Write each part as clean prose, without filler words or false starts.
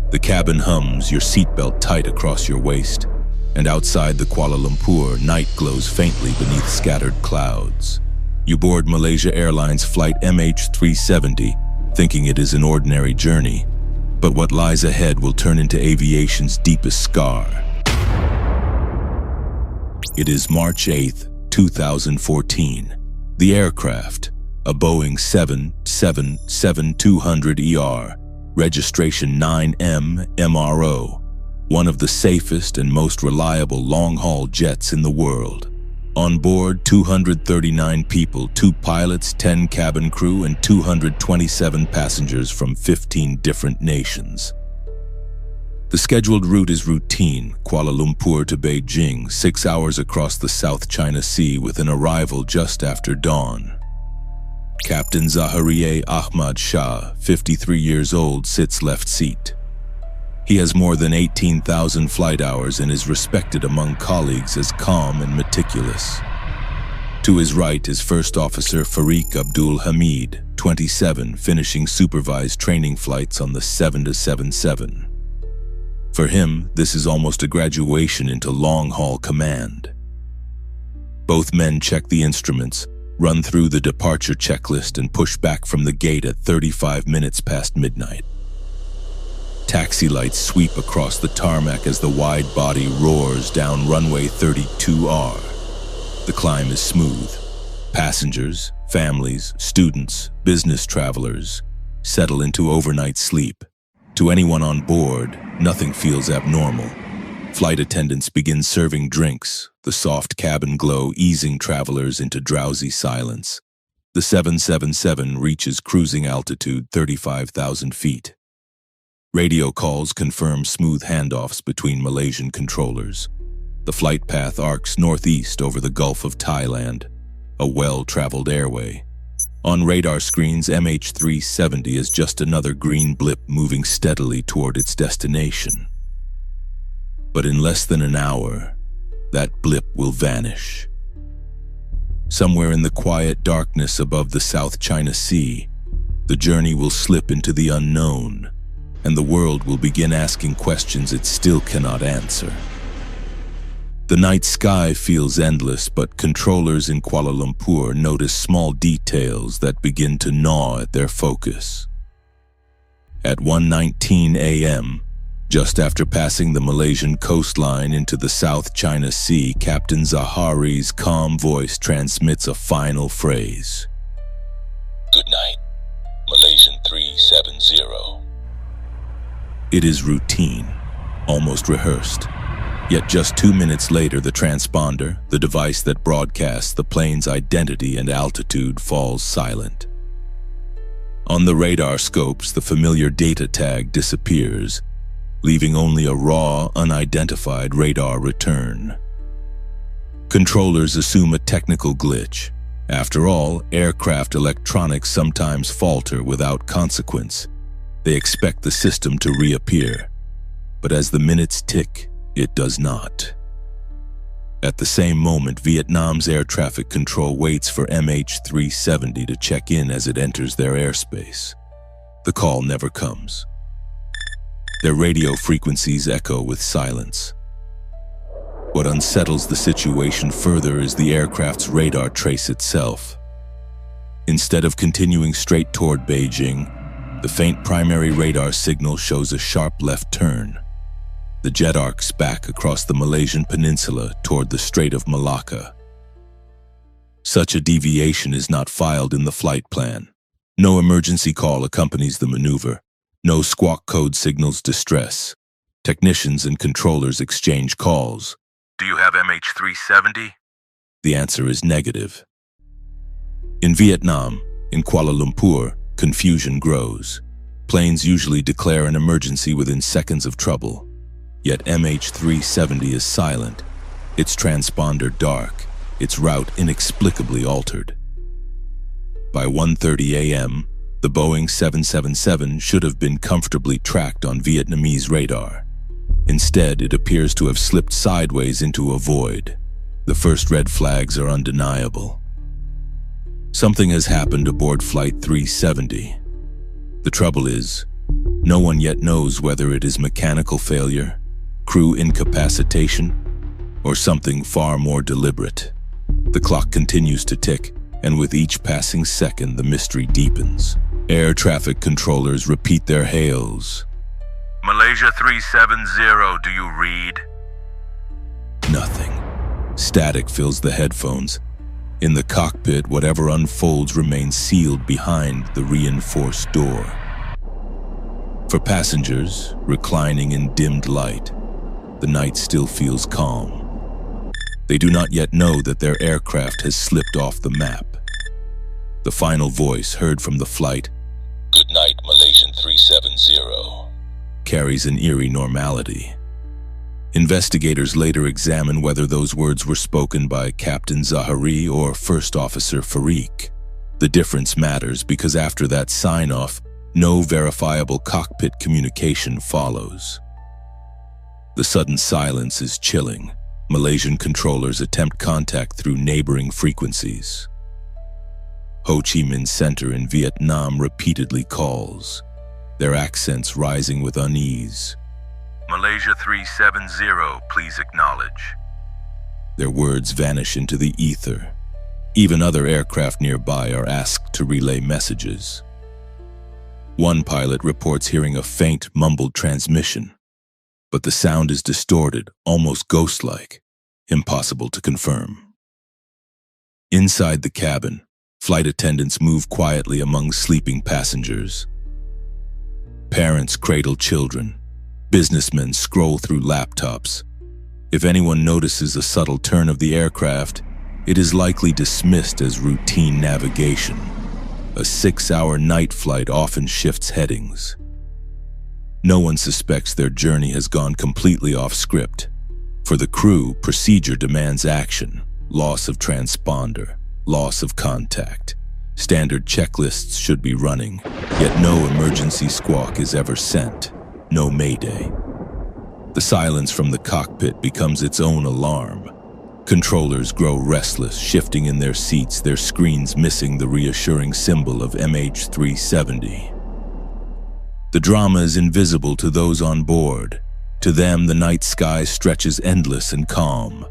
The cabin hums, your seatbelt tight across your waist, and outside the Kuala Lumpur, night glows faintly beneath scattered clouds. You board Malaysia Airlines Flight MH370, thinking it is an ordinary journey, but what lies ahead will turn into aviation's deepest scar. It is March 8th, 2014. The aircraft, a Boeing 777-200ER, registration 9M MRO, one of the safest and most reliable long-haul jets in the world. On board, 239 people, 2 pilots, 10 cabin crew, and 227 passengers from 15 different nations. The scheduled route is routine, Kuala Lumpur to Beijing, 6 hours across the South China Sea with an arrival just after dawn. Captain Zaharieh Ahmad Shah, 53 years old, sits left seat. He has more than 18,000 flight hours and is respected among colleagues as calm and meticulous. To his right is First Officer Farik Abdul Hamid, 27, finishing supervised training flights on the 777. For him, this is almost a graduation into long-haul command. Both men check the instruments, run through the departure checklist, and push back from the gate at 35 minutes past midnight. Taxi lights sweep across the tarmac as the wide body roars down runway 32R. The climb is smooth. Passengers, families, students, business travelers settle into overnight sleep. To anyone on board, nothing feels abnormal. Flight attendants begin serving drinks, the soft cabin glow easing travelers into drowsy silence. The 777 reaches cruising altitude 35,000 feet. Radio calls confirm smooth handoffs between Malaysian controllers. The flight path arcs northeast over the Gulf of Thailand, a well-traveled airway. On radar screens, MH370 is just another green blip moving steadily toward its destination. But in less than an hour, that blip will vanish. Somewhere in the quiet darkness above the South China Sea, the journey will slip into the unknown, and the world will begin asking questions it still cannot answer. The night sky feels endless, but controllers in Kuala Lumpur notice small details that begin to gnaw at their focus. At 1:19 a.m., just after passing the Malaysian coastline into the South China Sea, Captain Zahari's calm voice transmits a final phrase. "Good night, Malaysian 370. It is routine, almost rehearsed. Yet just 2 minutes later, the transponder, the device that broadcasts the plane's identity and altitude, falls silent. On the radar scopes, the familiar data tag disappears, leaving only a raw, unidentified radar return. Controllers assume a technical glitch. After all, aircraft electronics sometimes falter without consequence. They expect the system to reappear. But as the minutes tick, it does not. At the same moment, Vietnam's air traffic control waits for MH370 to check in as it enters their airspace. The call never comes. Their radio frequencies echo with silence. What unsettles the situation further is the aircraft's radar trace itself. Instead of continuing straight toward Beijing, the faint primary radar signal shows a sharp left turn. The jet arcs back across the Malaysian peninsula toward the Strait of Malacca. Such a deviation is not filed in the flight plan. No emergency call accompanies the maneuver. No squawk code signals distress. Technicians and controllers exchange calls. "Do you have MH370? The answer is negative. In Vietnam, in Kuala Lumpur, confusion grows. Planes usually declare an emergency within seconds of trouble. Yet MH370 is silent, its transponder dark, its route inexplicably altered. By 1:30 a.m., the Boeing 777 should have been comfortably tracked on Vietnamese radar. Instead, it appears to have slipped sideways into a void. The first red flags are undeniable. Something has happened aboard Flight 370. The trouble is, No one yet knows whether it is mechanical failure, crew incapacitation, or something far more deliberate. The clock continues to tick, and with each passing second, the mystery deepens. Air traffic controllers repeat their hails. Malaysia 370, do you read? Nothing. Static fills the headphones. In the cockpit, whatever unfolds remains sealed behind the reinforced door. For passengers, reclining in dimmed light, the night still feels calm. They do not yet know that their aircraft has slipped off the map. The final voice heard from the flight, Good night, Malaysian 370. carries an eerie normality. Investigators later examine whether those words were spoken by Captain Zahari or First Officer Farik. The difference matters because after that sign-off, no verifiable cockpit communication follows. The sudden silence is chilling. Malaysian controllers attempt contact through neighboring frequencies. Ho Chi Minh Center in Vietnam repeatedly calls, their accents rising with unease. Malaysia 370, please acknowledge. Their words vanish into the ether. Even other aircraft nearby are asked to relay messages. One pilot reports hearing a faint, mumbled transmission, but the sound is distorted, almost ghost-like, impossible to confirm. Inside the cabin, flight attendants move quietly among sleeping passengers. Parents cradle children. Businessmen scroll through laptops. If anyone notices a subtle turn of the aircraft, it is likely dismissed as routine navigation. A 6-hour night flight often shifts headings. No one suspects their journey has gone completely off script. For the crew, procedure demands action, loss of transponder, loss of contact. Standard checklists should be running, yet no emergency squawk is ever sent, no mayday. The silence from the cockpit becomes its own alarm. Controllers grow restless, shifting in their seats, their screens missing the reassuring symbol of MH370. The drama is invisible to those on board. To them, the night sky stretches endless and calm.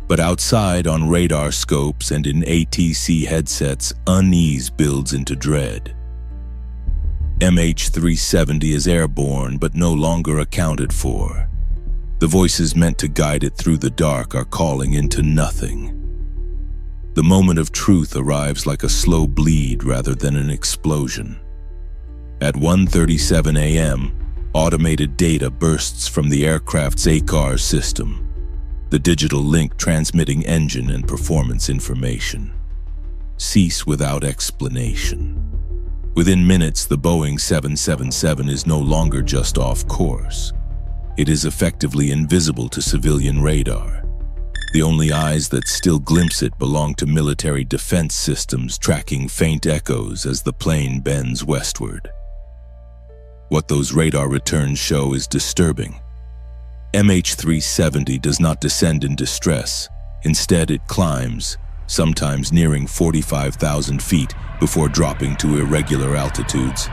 But outside, on radar scopes and in ATC headsets, unease builds into dread. MH370 is airborne but no longer accounted for. The voices meant to guide it through the dark are calling into nothing. The moment of truth arrives like a slow bleed rather than an explosion. At 1:37 a.m., automated data bursts from the aircraft's ACARS system, the digital link transmitting engine and performance information. Cease without explanation. Within minutes, the Boeing 777 is no longer just off course. It is effectively invisible to civilian radar. The only eyes that still glimpse it belong to military defense systems tracking faint echoes as the plane bends westward. What those radar returns show is disturbing. MH370 does not descend in distress. Instead, it climbs, sometimes nearing 45,000 feet before dropping to irregular altitudes.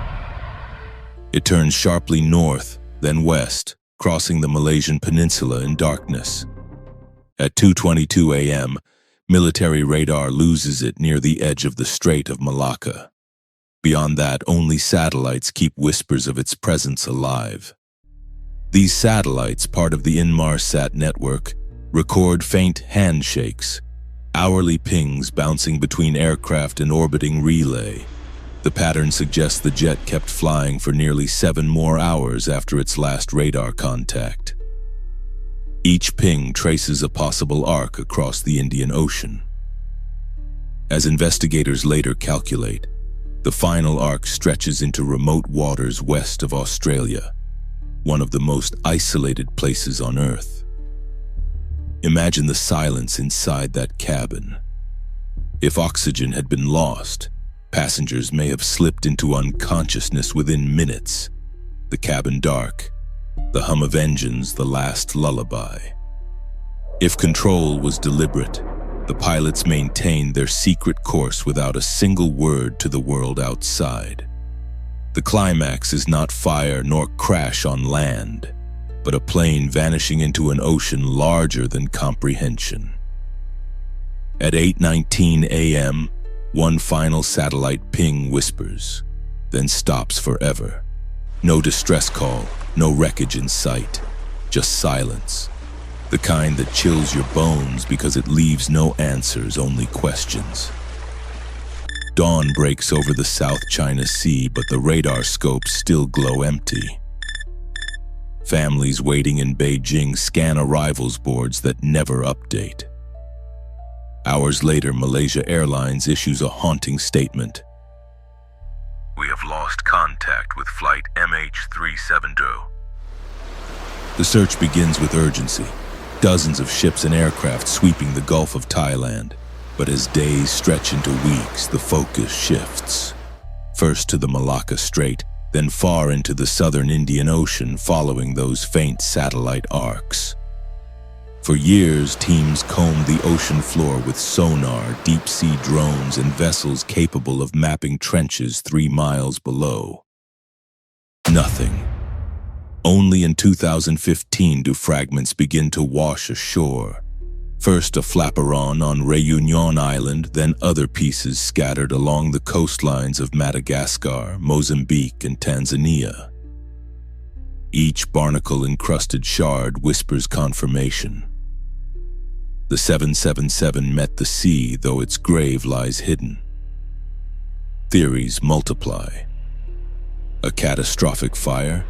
It turns sharply north, then west, crossing the Malaysian peninsula in darkness. At 2:22 a.m., military radar loses it near the edge of the Strait of Malacca. Beyond that, only satellites keep whispers of its presence alive. These satellites, part of the Inmarsat network, record faint handshakes, hourly pings bouncing between aircraft and orbiting relay. The pattern suggests the jet kept flying for nearly 7 more hours after its last radar contact. Each ping traces a possible arc across the Indian Ocean. As investigators later calculate, the final arc stretches into remote waters west of Australia, one of the most isolated places on Earth. Imagine the silence inside that cabin. If oxygen had been lost, passengers may have slipped into unconsciousness within minutes. The cabin dark, the hum of engines the last lullaby. If control was deliberate, the pilots maintained their secret course without a single word to the world outside. The climax is not fire nor crash on land, but a plane vanishing into an ocean larger than comprehension. At 8:19 a.m., one final satellite ping whispers, then stops forever. No distress call, no wreckage in sight, just silence. The kind that chills your bones because it leaves no answers, only questions. Dawn breaks over the South China Sea, but the radar scopes still glow empty. Families waiting in Beijing scan arrivals boards that never update. Hours later, Malaysia Airlines issues a haunting statement. We have lost contact with flight MH370. The search begins with urgency. Dozens of ships and aircraft sweeping the Gulf of Thailand. But as days stretch into weeks, the focus shifts. First to the Malacca Strait, then far into the southern Indian Ocean following those faint satellite arcs. For years, teams combed the ocean floor with sonar, deep-sea drones, and vessels capable of mapping trenches 3 miles below. Nothing. Only in 2015 do fragments begin to wash ashore. First a flaperon on Réunion Island, then other pieces scattered along the coastlines of Madagascar, Mozambique, and Tanzania. Each barnacle-encrusted shard whispers confirmation. The 777 met the sea, though its grave lies hidden. Theories multiply. A catastrophic fire?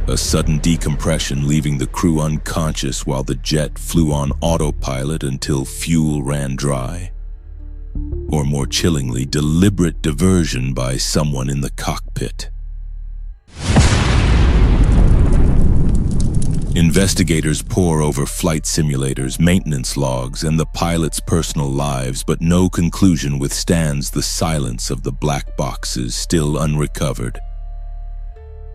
A sudden decompression leaving the crew unconscious while the jet flew on autopilot until fuel ran dry? Or more chillingly, deliberate diversion by someone in the cockpit? Investigators pore over flight simulators, maintenance logs, and the pilots' personal lives, but no conclusion withstands the silence of the black boxes still unrecovered.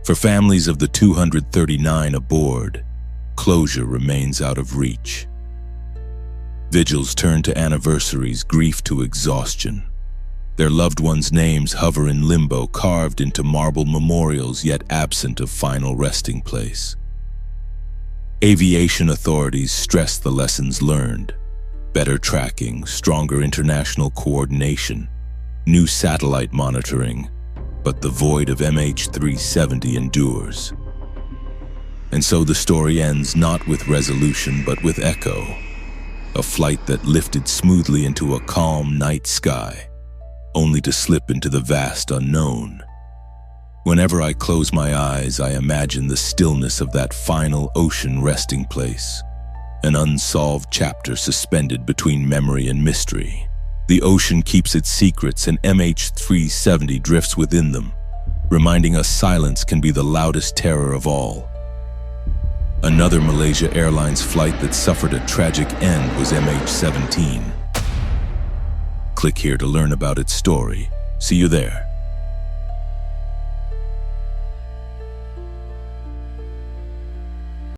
For families of the 239 aboard, closure remains out of reach. Vigils turn to anniversaries, grief to exhaustion. Their loved ones' names hover in limbo, carved into marble memorials yet absent of final resting place. Aviation authorities stress the lessons learned: better tracking, stronger international coordination, new satellite monitoring, but the void of MH370 endures. And so the story ends not with resolution but with echo, a flight that lifted smoothly into a calm night sky, only to slip into the vast unknown. Whenever I close my eyes, I imagine the stillness of that final ocean resting place, an unsolved chapter suspended between memory and mystery. The ocean keeps its secrets, and MH370 drifts within them, reminding us silence can be the loudest terror of all. Another Malaysia Airlines flight that suffered a tragic end was MH17. Click here to learn about its story. See you there.